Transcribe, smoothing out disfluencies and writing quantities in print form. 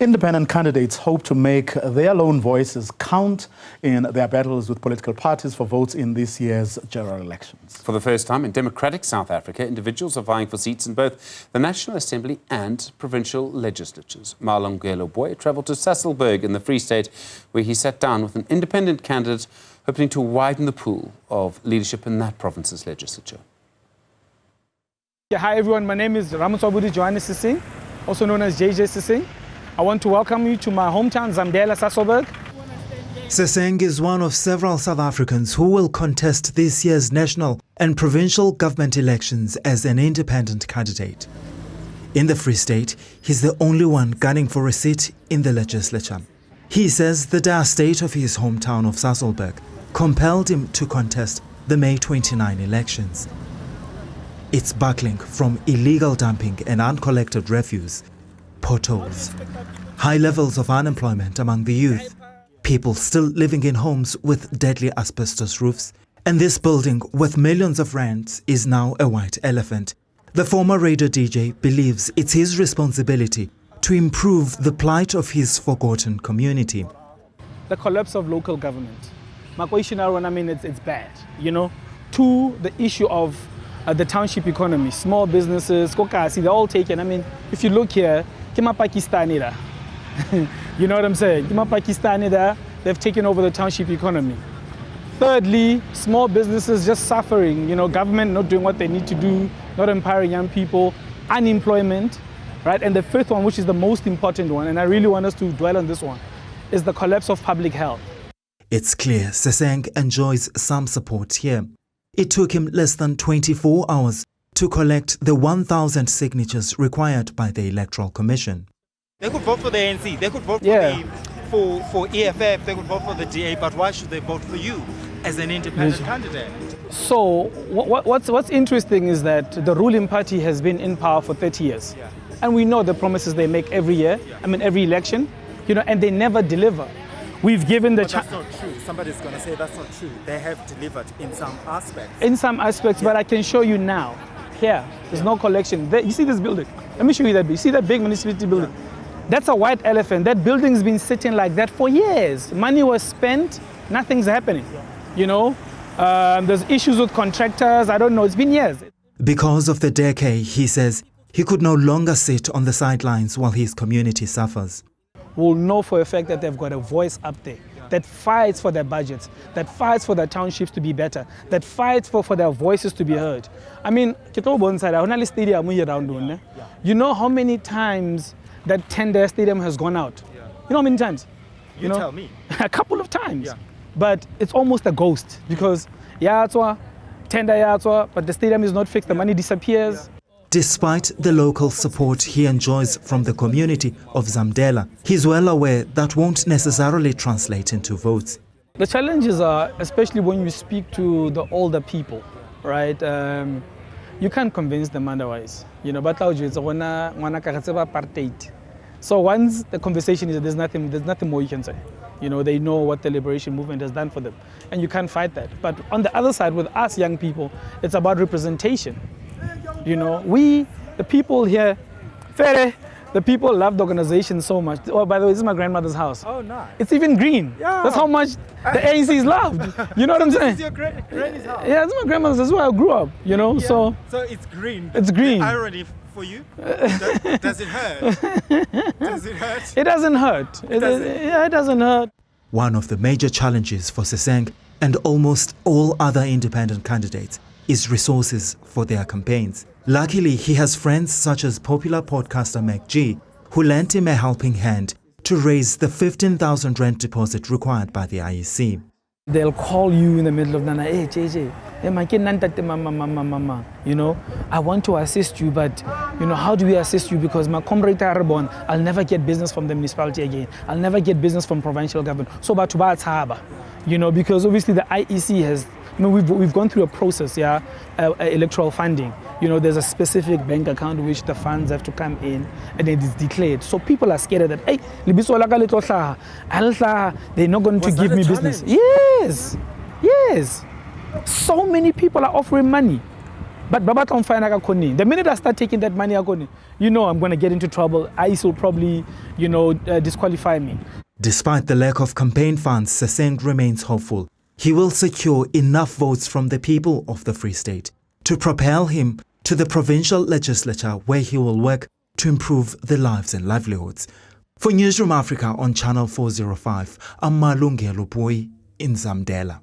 Independent candidates hope to make their lone voices count in their battles with political parties for votes in this year's general elections. For the first time in democratic South Africa, individuals are vying for seats in both the National Assembly and provincial legislatures. Malungelo Boy travelled to Sasolburg in the Free State, where he sat down with an independent candidate hoping to widen the pool of leadership in that province's legislature. Yeah, hi everyone, my name is Ramaswabudi Johannes Sising, also known as JJ Sising. I want to welcome you to my hometown, Zambela, Sasolburg. Sising is one of several South Africans who will contest this year's national and provincial government elections as an independent candidate. In the Free State, he's the only one gunning for a seat in the legislature. He says the dire state of his hometown of Sasolburg compelled him to contest the May 29 elections. It's buckling from illegal dumping and uncollected refuse, potholes, high levels of unemployment among the youth, people still living in homes with deadly asbestos roofs, and this building with millions of rands is now a white elephant. The former radio DJ believes it's his responsibility to improve the plight of his forgotten community. The collapse of local government. It's bad, you know. Two, the issue of the township economy, small businesses, kokasi, they're all taken. I mean, if you look here, Kima Pakistani da. You know what I'm saying? Kima Pakistani da, they've taken over the township economy. Thirdly, small businesses just suffering, you know, government not doing what they need to do, not empowering young people, unemployment, right? And the fifth one, which is the most important one, and I really want us to dwell on this one, is the collapse of public health. It's clear Sising enjoys some support here. It took him less than 24 hours to collect the 1,000 signatures required by the Electoral Commission. They could vote for the ANC, they could vote for EFF, they could vote for the DA, but why should they vote for you as an independent candidate? So what's interesting is that the ruling party has been in power for 30 years. Yeah. And we know the promises they make every year, every election, you know, and they never deliver. We've given the chance. That's not true. Somebody's going to say that's not true. They have delivered in some aspects. In some aspects, but I can show you now. Here, there's no collection. There, you see this building? Let me show you that. You see that big municipality building? That's a white elephant. That building's been sitting like that for years. Money was spent, nothing's happening. You know, there's issues with contractors. I don't know. It's been years. Because of the decay, he says he could no longer sit on the sidelines while his community suffers. Will know for a fact that they've got a voice up there that fights for their budgets, that fights for their townships to be better, that fights for their voices to be heard. I mean, you know how many times that tender stadium has gone out? You know how many times? You tell me. A couple of times. Yeah. But it's almost a ghost because tender but the stadium is not fixed, the money disappears. Yeah. Despite the local support he enjoys from the community of Zambela, he's well aware that won't necessarily translate into votes. The challenges are, especially when you speak to the older people, right? You can't convince them otherwise. You know, but so once the conversation is, there's nothing more you can say. You know, they know what the liberation movement has done for them, and you can't fight that. But on the other side, with us young people, it's about representation. You know, the people here, the people love the organization so much. Oh, by the way, this is my grandmother's house. Oh, nice. It's even green. Yeah. That's how much the ANC is loved. You know what I'm saying? This is your granny's house. Yeah, this is my grandmother's. That's where I grew up, you know. Yeah. So it's green. It's green. The irony for you, does it hurt? Does it hurt? It doesn't hurt. It doesn't hurt. One of the major challenges for Sising and almost all other independent candidates is resources for their campaigns. Luckily, he has friends such as popular podcaster Mac G, who lent him a helping hand to raise the 15,000 rand deposit required by the IEC. They'll call you in the middle of the night, hey, JJ, you know, I want to assist you, but, you know, how do we assist you? Because my comrade Arabon, I'll never get business from the municipality again. I'll never get business from provincial government. So, you know, because obviously the IEC has, you know, we've gone through a process, electoral funding. You know, there's a specific bank account which the funds have to come in and it is declared. So people are scared that, hey, they're not going to give me business. Yes. So many people are offering money. But the minute I start taking that money, I'm going to get into trouble. ICE will probably, disqualify me. Despite the lack of campaign funds, Seseng remains hopeful he will secure enough votes from the people of the Free State to propel him to the provincial legislature, where he will work to improve the lives and livelihoods. For Newsroom Africa on Channel 405, I'm Malungelo Boy in Zamdela.